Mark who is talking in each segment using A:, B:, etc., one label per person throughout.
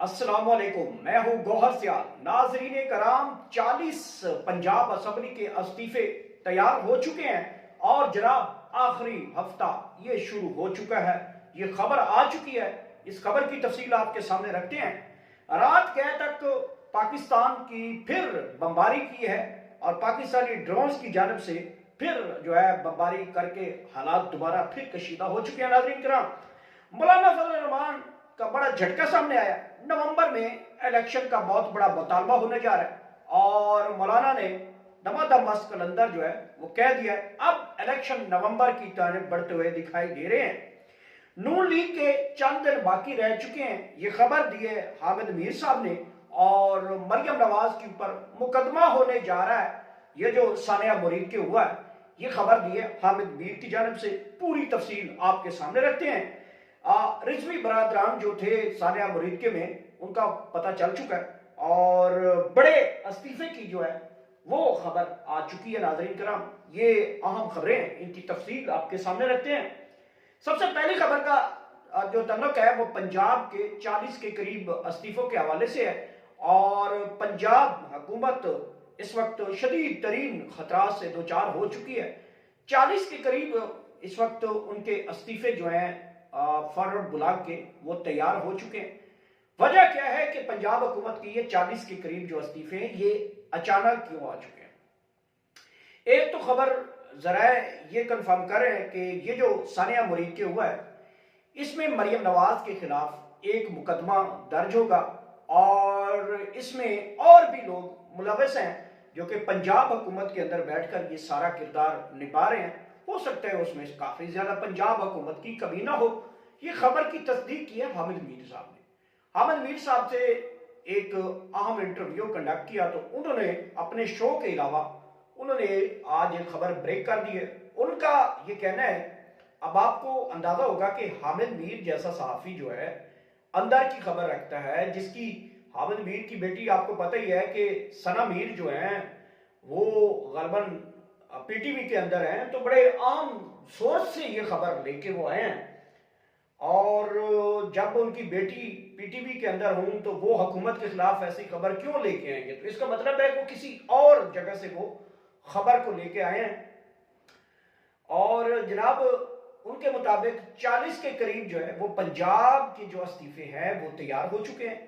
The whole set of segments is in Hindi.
A: अस्सलामुअलैकुम, मैं हूं गौहर सियाल। नाजरीन कराम, 40 पंजाब असम्बली के इस्तीफे तैयार हो चुके हैं और जनाब आखिरी हफ्ता ये शुरू हो चुका है। ये खबर आ चुकी है। इस खबर की तफसील आपके सामने रखते हैं। रात गए तक पाकिस्तान की फिर बमबारी की है और पाकिस्तानी ड्रोन्स की जानब से फिर जो है बमबारी करके हालात दोबारा फिर कशीदा हो चुके हैं। नाजरीन कराम, मौलाना फजल रहमान का बड़ा झटका सामने आया। नवंबर में इलेक्शन का बहुत बड़ा मुतालबा होने जा रहा है और मौलाना ने दमादम मस्त कलंदर जो है वो कह दिया है अब इलेक्शन नवंबर की तरफ बढ़ते हुए दिखाई दे रहे हैं। नून लीग के चंद दिन बाकी रह चुके हैं। ये खबर दी है हामिद मीर साहब ने और मरियम नवाज के ऊपर मुकदमा होने जा रहा है। ये जो सानिया मुरीद के हुआ है, ये खबर दी है हामिद मीर की जानब से। पूरी तफसील आपके सामने रखते हैं। रिजवी बरादरान जो थे सानिया मुरीद के में, उनका पता चल चुका है और बड़े इस्तीफे की जो है वो खबर आ चुकी है। नाज़रीन कराम, ये अहम खबरें हैं, इनकी तफसील आपके सामने रखते हैं। सबसे पहली खबर का जो तल्लुक है वो पंजाब के 40 के करीब इस्तीफों के हवाले से है और पंजाब हुकूमत इस वक्त शदीद तरीन खतरात से दो चार हो चुकी है। 40 के करीब इस वक्त उनके इस्तीफे जो हैं फॉरवर्ड ब्लॉक के वो तैयार हो चुके हैं। वजह क्या है कि पंजाब हुकूमत की ये 40 के करीब जो इस्तीफे हैं ये अचानक क्यों आ चुके हैं। एक तो खबर जरा ये कंफर्म कर रहे हैं कि ये जो सानिया मुरीद के हुआ है इसमें मरियम नवाज के खिलाफ एक मुकदमा दर्ज होगा और इसमें और भी लोग मुलविस हैं जो कि पंजाब हुकूमत के अंदर बैठकर ये सारा किरदार निभा रहे हैं। हो सकता है उसमें काफी ज्यादा पंजाब हुकूमत की कमी ना हो। ये खबर की तस्दीक की है हामिद मीर साहब ने। हामिद मीर साहब से एक अहम इंटरव्यू कंडक्ट किया तो उन्होंने अपने शो के अलावा उन्होंने आज एक खबर ब्रेक कर दी है। उनका ये कहना है, अब आपको अंदाजा होगा कि हामिद मीर जैसा सहाफी जो है अंदर की खबर रखता है, जिसकी हामिद मीर की बेटी आपको पता ही है कि सना मीर जो है वो गलबन पीटीवी के अंदर हैं, तो बड़े आम सोर्स से ये खबर लेके वो आए हैं और जब उनकी बेटी पीटीवी के अंदर हूं तो वो हुकूमत के खिलाफ ऐसी खबर क्यों लेके आएंगे। तो इसका मतलब है वो किसी और जगह से वो खबर को लेके आए हैं और जनाब उनके मुताबिक 40 के करीब जो है वो पंजाब के जो इस्तीफे हैं वो तैयार हो चुके हैं।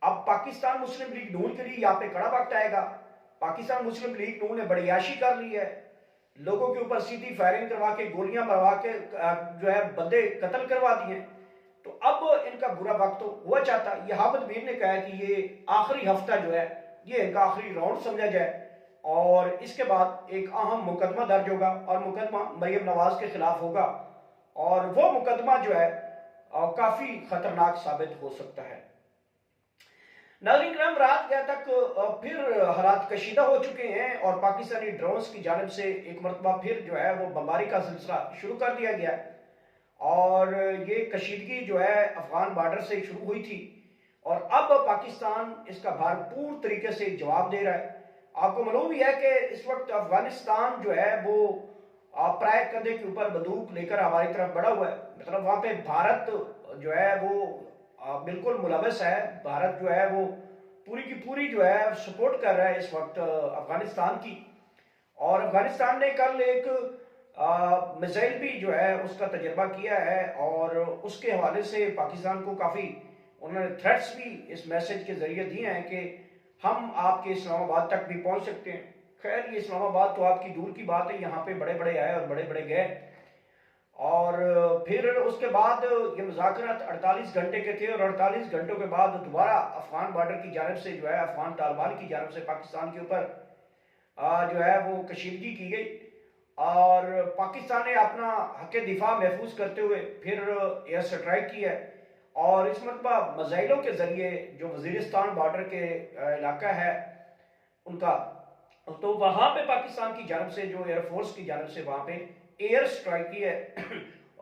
A: अब पाकिस्तान मुस्लिम लीग नून के लिए यहाँ पे कड़ा वक्त आएगा। पाकिस्तान मुस्लिम लीग नून ने बड़ी याशी कर ली है, लोगों के ऊपर सीधी फायरिंग करवा के गोलियां मरवा के जो है बंदे कत्ल करवा दिए। तो अब इनका बुरा वक्त तो हुआ चाहता। ये हामिद मीर ने कहा कि ये आखिरी हफ्ता जो है ये इनका आखिरी राउंड समझा जाए और इसके बाद एक अहम मुकदमा दर्ज होगा और मुकदमा मरियम नवाज के खिलाफ होगा और वो मुकदमा जो है काफी खतरनाक साबित हो सकता है। नाज़रीन कराम, रात गया तक फिर हालात कशीदा हो चुके हैं और पाकिस्तानी ड्रोन्स की जानिब से एक मरतबा फिर जो है वो बमबारी का सिलसिला शुरू कर दिया गया और ये कशीदगी जो है अफगान बॉर्डर से शुरू हुई थी और अब पाकिस्तान इसका भरपूर तरीके से जवाब दे रहा है। आपको मालूम ही है कि इस वक्त अफगानिस्तान जो है वो प्राय कंधे के ऊपर बंदूक लेकर हमारी तरफ बढ़ा हुआ है। मतलब वहां पे भारत जो है वो बिल्कुल मुलविस है। भारत जो है वो पूरी की पूरी जो है सपोर्ट कर रहा है इस वक्त अफगानिस्तान की और अफगानिस्तान ने कल एक मिसाइल भी जो है उसका तजर्बा किया है और उसके हवाले से पाकिस्तान को काफ़ी उन्होंने थ्रेट्स भी इस मैसेज के जरिए दिए हैं कि हम आपके इस्लामाबाद तक भी पहुंच सकते हैं। खैर, ये इस्लामाबाद तो आपकी दूर की बात है, यहाँ पे बड़े बड़े आए और बड़े बड़े गए और फिर उसके बाद ये मुज़ाकरात 48 घंटे के थे और 48 घंटों के बाद दोबारा अफगान बॉर्डर की जानब से जो है अफगान तालिबान की जानब से पाकिस्तान के ऊपर जो है वो कशीदगी की गई और पाकिस्तान ने अपना हक दिफा महफूज करते हुए फिर एयर स्ट्राइक की है और इस मरतबा मिसाइलों के जरिए जो वजीरिस्तान बॉर्डर के इलाका है उनका, तो वहां पे पाकिस्तान की जानब से जो एयरफोर्स की जानब से वहां पे एयर स्ट्राइक की है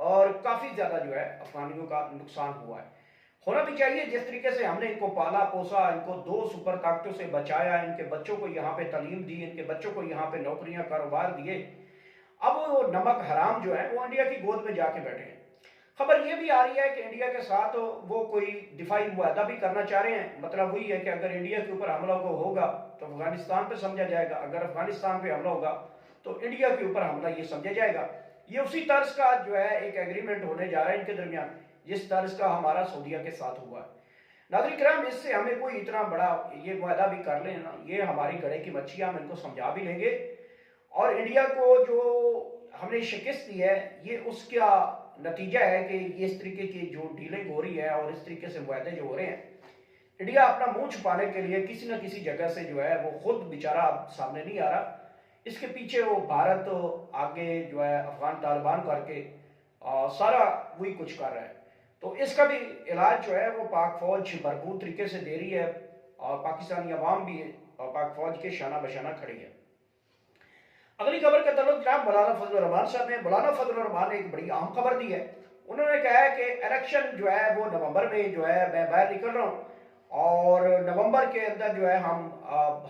A: और काफी ज्यादा जो है अफगानियों का नुकसान हुआ है। होना भी चाहिए, जिस तरीके से हमने इनको पाला पोसा, इनको 2 सुपर ताकतों से बचाया, इनके बच्चों को यहाँ पे तालीम दी, इनके बच्चों को यहाँ पे नौकरियां कारोबार दिए, अब वो नमक हराम जो है वो इंडिया की गोद में जाके बैठे हैं। खबर ये भी आ रही है कि इंडिया के साथ वो कोई दिफाई मुआहदा भी करना चाह रहे हैं। मतलब वही है कि अगर इंडिया के ऊपर हमला को होगा तो अफगानिस्तान पे समझा जाएगा, अगर अफगानिस्तान पे हमला होगा तो इंडिया के ऊपर हमला ये समझा जाएगा। ये उसी तर्ज का जो है एक एग्रीमेंट होने जा रहा है इनके दरमियान, जिस तर्ज का हमारा सऊदीया के साथ हुआ है। नाज़रीन किराम, इससे हमें कोई इतना बड़ा ये मुआहदा भी कर लें ना, ये हमारी गड़े की मच्छी, हम इनको समझा भी लेंगे। और इंडिया को जो हमने शिकस्त दी है ये उसका नतीजा है कि इस तरीके की जो डीलिंग हो रही है और इस तरीके से मुआहदे जो हो रहे हैं, इंडिया अपना मुंह छुपाने के लिए किसी न किसी जगह से जो है वो खुद बेचारा सामने नहीं आ रहा। इसके पीछे वो भारत आगे जो है अफगान तालिबान करके सारा वही कुछ कर रहा है। तो इसका भी इलाज जो है वो पाक फौज भरपूर तरीके से दे रही है और पाकिस्तानी अवाम भी पाक फौज के शाना बशाना खड़ी है। अगली खबर का तल्लुक जनाब मौलाना फजल रहमान साहब ने। मौलाना फजल रहमान ने एक बड़ी अहम खबर दी है। उन्होंने कहा है कि इलेक्शन जो है वो नवंबर में जो है मैं बाहर निकल रहा हूँ और नवंबर के अंदर जो है हम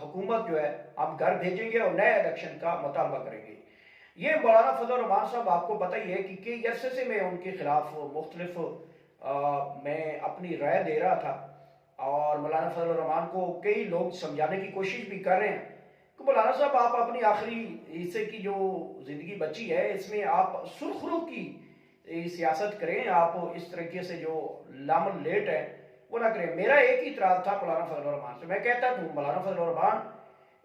A: हुकूमत जो है हम घर भेजेंगे और नए इलेक्शन का मुतालबा करेंगे। ये मौलाना फजल रहमान साहब आपको पता ही है कि कई अरसे से मैं उनके खिलाफ मुख्तलिफ मैं अपनी राय दे रहा था और मौलाना फजल रहमान को कई लोग समझाने की कोशिश भी कर रहे हैं कि मौलाना साहब आप अपनी आखिरी हिस्से की जो जिंदगी बची है इसमें आप सुरखरू की सियासत करें, आप इस तरीके से जो लामल लेट है वो ना करें। मेरा एक ही इतराज था मौलाना फजल रहमान से। मैं कहता हूँ मौलाना फजल रहमान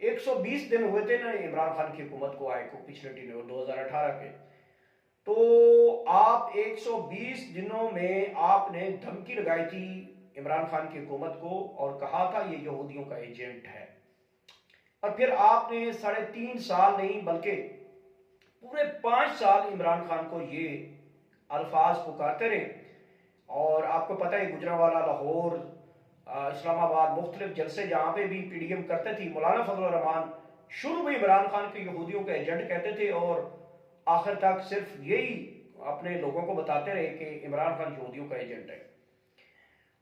A: 120 दिन हुए थे ना इमरान खान की हुकूमत को आए को पिछले 2018 के, तो आप 120 दिनों में आपने धमकी लगाई थी इमरान खान की हुकूमत को और कहा था ये यहूदियों का एजेंट है। और फिर आपने 3.5 साल नहीं बल्कि पूरे 5 साल इमरान खान को ये अल्फाज पुकारते रहे। और आपको पता है गुजरांवाला, लाहौर, इस्लामाबाद, मुख्तलिफ जलसे जहाँ पे भी पीडीएम करते थे, मौलाना फजल रहमान शुरू में इमरान खान के यहूदियों का एजेंट कहते थे और आखिर तक सिर्फ यही अपने लोगों को बताते रहे कि इमरान खान यहूदियों का एजेंट है।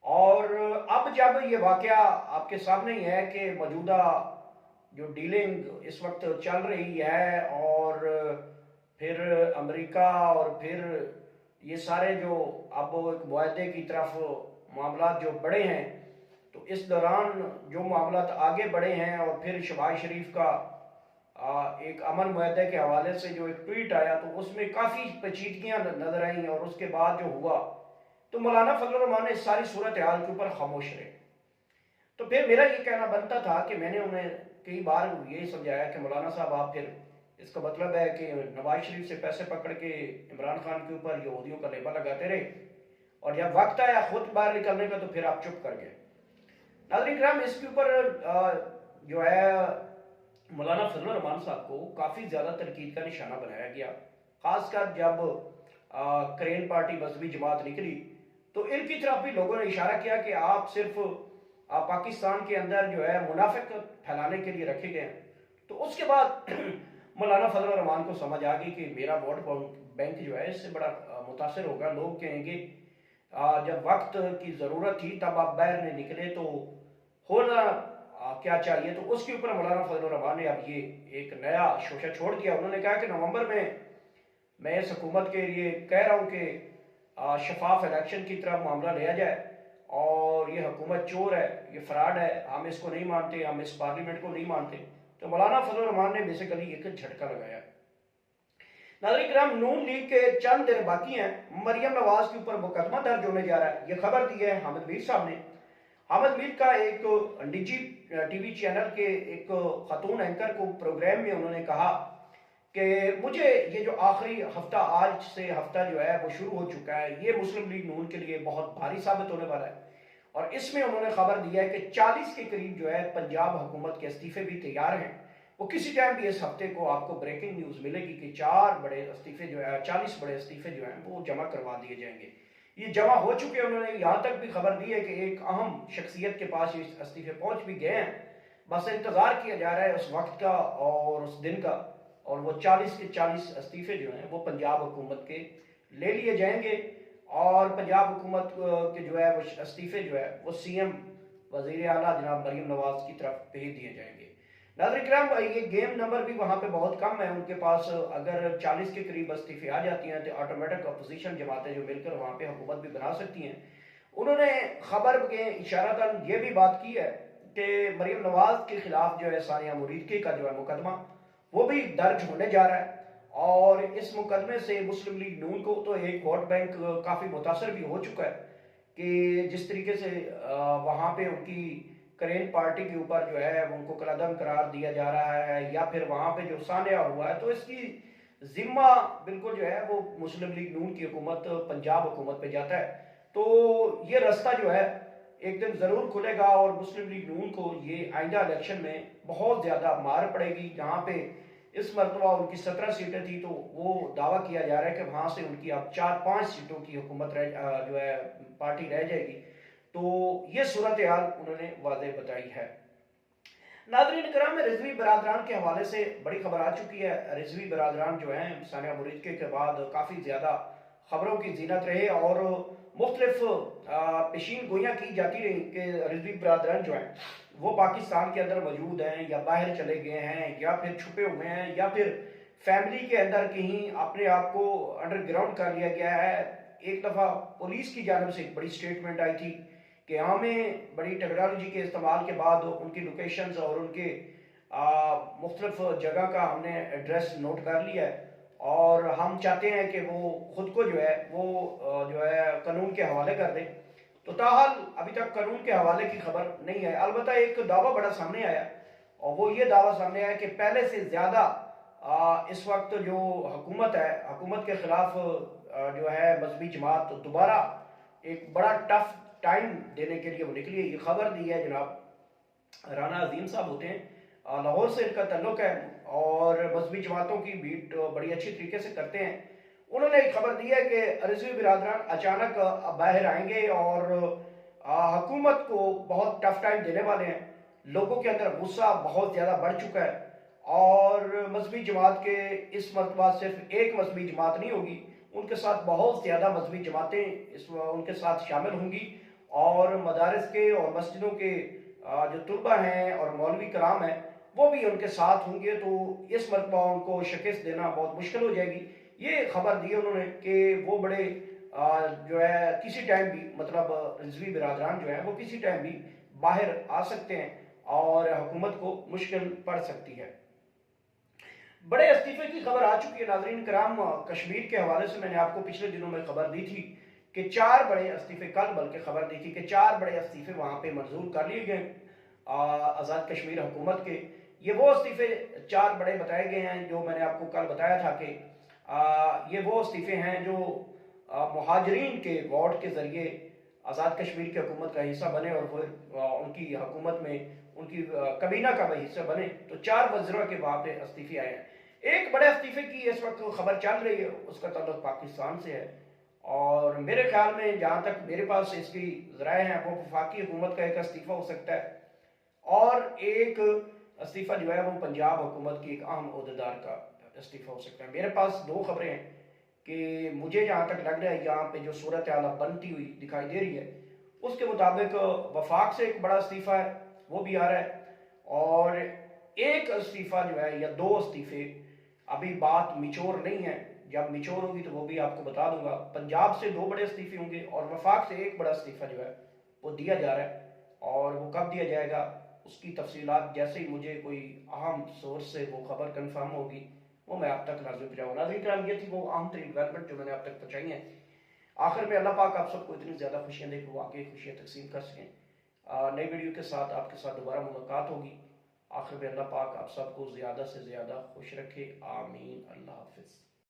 A: और अब जब ये वाकया आपके सामने ही है कि मौजूदा जो डीलिंग इस वक्त चल रही है और फिर अमेरिका और फिर ये सारे जो अब एक मुआहदे की तरफ मामला जो बढ़े हैं, तो इस दौरान जो मामला आगे बढ़े हैं और फिर शहबाज शरीफ का एक अमन मुआहदे के हवाले से जो एक ट्वीट आया तो उसमें काफ़ी पेचीदगियाँ नजर आई और उसके बाद जो हुआ तो मौलाना फजल रहमान ने सारी सूरत हाल के ऊपर खामोश रहे। तो फिर मेरा ये कहना बनता था कि मैंने उन्हें कई बार ये समझाया कि मौलाना साहब आप फिर इसका मतलब है कि नवाज शरीफ से पैसे पकड़ के इमरान खान के ऊपर यहूदियों का लेबल लगाते रहे और जब वक्त आया खुद बाहर निकलने का तो फिर आप चुप कर गए। नाज़रीन किराम, इसके ऊपर जो है मौलाना फजल रहमान साहब को काफ़ी ज़्यादा तनकीद का निशाना बनाया गया, खासकर जब करेन पार्टी मजहबी जमात निकली तो इनकी तरफ भी लोगों ने इशारा किया कि आप सिर्फ पाकिस्तान के अंदर जो है मुनाफिक फैलाने के लिए रखे गए हैं। तो उसके बाद मौलाना फजल रहमान को समझ आ गई कि मेरा वोट बैंक जो है इससे बड़ा मुतासर होगा। लोग कहेंगे जब वक्त की ज़रूरत थी तब आप बाहर नहीं निकले तो होना क्या चाहिए। तो उसके ऊपर मौलाना फजल रहमान ने अब ये एक नया शोशा छोड़ दिया। उन्होंने कहा कि नवंबर में मैं इस हुकूमत के लिए कह रहा हूँ कि शफाफ इलेक्शन की तरफ मामला लिया जाए और ये हुकूमत चोर है, ये फ्रॉड है, हम इसको नहीं मानते, हम इस पार्लियामेंट को नहीं मानते। तो मौलाना फजल रहमान ने बेसिकली एक झटका लगाया। नाज़रीन किराम, नून लीग के चंद दिन बाकी हैं, मरियम नवाज के ऊपर मुकदमा दर्ज होने जा रहा है। ये खबर दी है हामिद मीर साहब ने। हामिद मीर का एक निजी टीवी चैनल के एक खातून एंकर को प्रोग्राम में उन्होंने कहा कि मुझे ये जो आखिरी हफ्ता, आज से हफ्ता जो है वो शुरू हो चुका है, ये मुस्लिम लीग नून के लिए बहुत भारी साबित होने वाला है। और इसमें उन्होंने खबर दी है कि 40 के करीब जो है पंजाब हुकूमत के इस्तीफे भी तैयार हैं। वो किसी टाइम भी इस हफ्ते को आपको ब्रेकिंग न्यूज़ मिलेगी कि 4 बड़े इस्तीफे जो है, 40 बड़े इस्तीफे जो हैं वो जमा करवा दिए जाएंगे। ये जमा हो चुके हैं। उन्होंने यहाँ तक भी खबर दी है कि एक अहम शख्सियत के पास ये इस्तीफे पहुँच भी गए हैं, बस इंतज़ार किया जा रहा है उस वक्त का और उस दिन का। और वो 40 के 40 इस्तीफे जो हैं वो पंजाब हुकूमत के ले लिए जाएंगे और पंजाब हुकूमत के जो है वो इस्तीफे जो है वो सीएम वज़ीर आला जनाब मरियम नवाज की तरफ भेज दिए जाएंगे। नाज़रीन किराम, ये गेम नंबर भी वहाँ पे बहुत कम है उनके पास। अगर 40 के करीब इस्तीफे आ जाती हैं तो ऑटोमेटिक अपोजिशन जमातें जो मिलकर वहाँ पे हुकूमत भी बना सकती हैं। उन्होंने खबर के इशारतन ये भी बात की है कि मरीम नवाज के खिलाफ जो है सानिया मुरीद का जो है मुकदमा वो भी दर्ज होने जा रहा है। और इस मुकदमे से मुस्लिम लीग नून को तो एक वोट बैंक काफ़ी मुतासर भी हो चुका है कि जिस तरीके से वहाँ पे उनकी करेन पार्टी के ऊपर जो है उनको कलअदम करार दिया जा रहा है, या फिर वहाँ पे जो सान्या हुआ है, तो इसकी जिम्मा बिल्कुल जो है वो मुस्लिम लीग नून की हुकूमत, पंजाब हुकूमत पे जाता है। तो ये रास्ता जो है एक दिन ज़रूर खुलेगा और मुस्लिम लीग नून को ये आइंदा इलेक्शन में बहुत ज़्यादा मार पड़ेगी। जहाँ पे इस मरतबा उनकी 17 सीटें थी तो वो दावा किया जा रहा है कि वहाँ से उनकी अब 4-5 सीटों की हुकूमत जो है पार्टी रह जाएगी। तो ये सूरत हाल उन्होंने वाज़ेह बताई है। नाज़रीन कराम, में रिजवी बरादरान के हवाले से बड़ी खबर आ चुकी है। रिजवी बरादरान जो हैं सानिया मुरीद के बाद काफ़ी ज़्यादा खबरों की जीनत रहे और मुख्तलिफ पेशीन गोइयाँ की जाती रही कि रिजवी बरादरान जो हैं वो पाकिस्तान के अंदर मौजूद हैं या बाहर चले गए हैं या फिर छुपे हुए हैं या फिर फैमिली के अंदर कहीं अपने आप को अंडरग्राउंड कर लिया गया है। एक दफ़ा पुलिस की जानब से एक बड़ी स्टेटमेंट आई थी कि हमें बड़ी टेक्नोलॉजी के इस्तेमाल के बाद उनकी लोकेशंस और उनके मुख्तलिफ जगह का हमने एड्रेस नोट कर लिया है और हम चाहते हैं कि वो खुद को जो है वो जो है कानून के हवाले कर दें। तो ताहाल अभी तक कानून के हवाले की खबर नहीं है। अलबत्ता एक दावा बड़ा सामने आया और वो ये दावा सामने आया कि पहले से ज़्यादा इस वक्त जो हुकूमत है, हुकूमत के खिलाफ जो है मजहबी जमात तो दोबारा एक बड़ा टफ टाइम देने के लिए वो निकली है। ये खबर दी है जनाब राना अजीम साहब होते हैं, लाहौर से इनका ताल्लुक है और मजहबी जमातों की बीट बड़ी अच्छी तरीके से करते हैं। उन्होंने एक खबर दी है कि रिजवी बिरादरान अचानक बाहर आएंगे और हुकूमत को बहुत टफ टाइम देने वाले हैं। लोगों के अंदर गुस्सा बहुत ज़्यादा बढ़ चुका है और मजहबी जमात के इस मरतबा सिर्फ एक मजहबी जमात नहीं होगी, उनके साथ बहुत ज़्यादा मजहबी जमातें उनके साथ शामिल होंगी और मदारस के और मस्जिदों के जो तुलबा हैं और मौलवी कराम हैं वो भी उनके साथ होंगे। तो इस मरतबा उनको शिकस्त देना बहुत मुश्किल हो जाएगी। ये खबर दी उन्होंने कि वो बड़े जो है किसी टाइम भी, मतलब रिजवी बिरादरान जो है वो किसी टाइम भी बाहर आ सकते हैं और हुकूमत को मुश्किल पड़ सकती है। बड़े इस्तीफे की खबर आ चुकी है नाजरीन कराम। कश्मीर के हवाले से मैंने आपको पिछले दिनों में खबर दी थी कि 4 बड़े इस्तीफे, कल बल्कि खबर दी थी कि 4 बड़े इस्तीफे वहां पे मंजूर कर लिए गए आज़ाद कश्मीर हुकूमत के। ये वो इस्तीफे 4 बड़े बताए गए हैं जो मैंने आपको कल बताया था कि ये वो इस्तीफे हैं जो मुहाजिरीन के वोट के ज़रिए आज़ाद कश्मीर की हुकूमत का हिस्सा बने और फिर उनकी हुकूमत में उनकी कबीना का भी हिस्सा बने। तो 4 वज़रा के वहाँ पे इस्तीफे आए हैं। एक बड़े इस्तीफे की इस वक्त खबर चल रही है, उसका ताल्लुक पाकिस्तान से है और मेरे ख्याल में जहाँ तक मेरे पास इसकी ज़राए हैं वो वफाकी हुकूमत का एक इस्तीफ़ा हो सकता है और एक इस्तीफ़ा जो है वो पंजाब हुकूमत की एक अहम ओहदेदार का इस्तीफ़ा हो सकता है। मेरे पास 2 खबरें हैं कि मुझे जहाँ तक लग रहा है यहाँ पे जो सूरत हाल बनती हुई दिखाई दे रही है उसके मुताबिक वफाक से एक बड़ा इस्तीफ़ा है वो भी आ रहा है और एक इस्तीफ़ा जो है या 2 इस्तीफ़े, अभी बात मिचोर नहीं है, जब मिचोर होगी तो वो भी आपको बता दूंगा। पंजाब से 2 बड़े इस्तीफे होंगे और वफाक से एक बड़ा इस्तीफा जो है वो दिया जा रहा है और वो कब दिया जाएगा उसकी तफसीलात जैसे ही मुझे कोई अहम सोर्स से वो खबर कंफर्म होगी वो मैं आप तक नाज़िल पहुँचाऊँ। नाज़रीन कराम, ये थी वो अहम तरीन डेवलपमेंट जो मैंने आप तक पहुँचाई हैं। आखिर में अल्लाह पाक आप सबको इतनी ज़्यादा खुशियाँ दे कि वो आगे खुशियाँ तकसीम कर सकें। नई वीडियो के साथ आपके साथ दोबारा मुलाकात होगी। आखिर में अल्लाह पाक आप सबको ज़्यादा से ज़्यादा खुश रखे, आमीन। अल्लाह हाफिज़।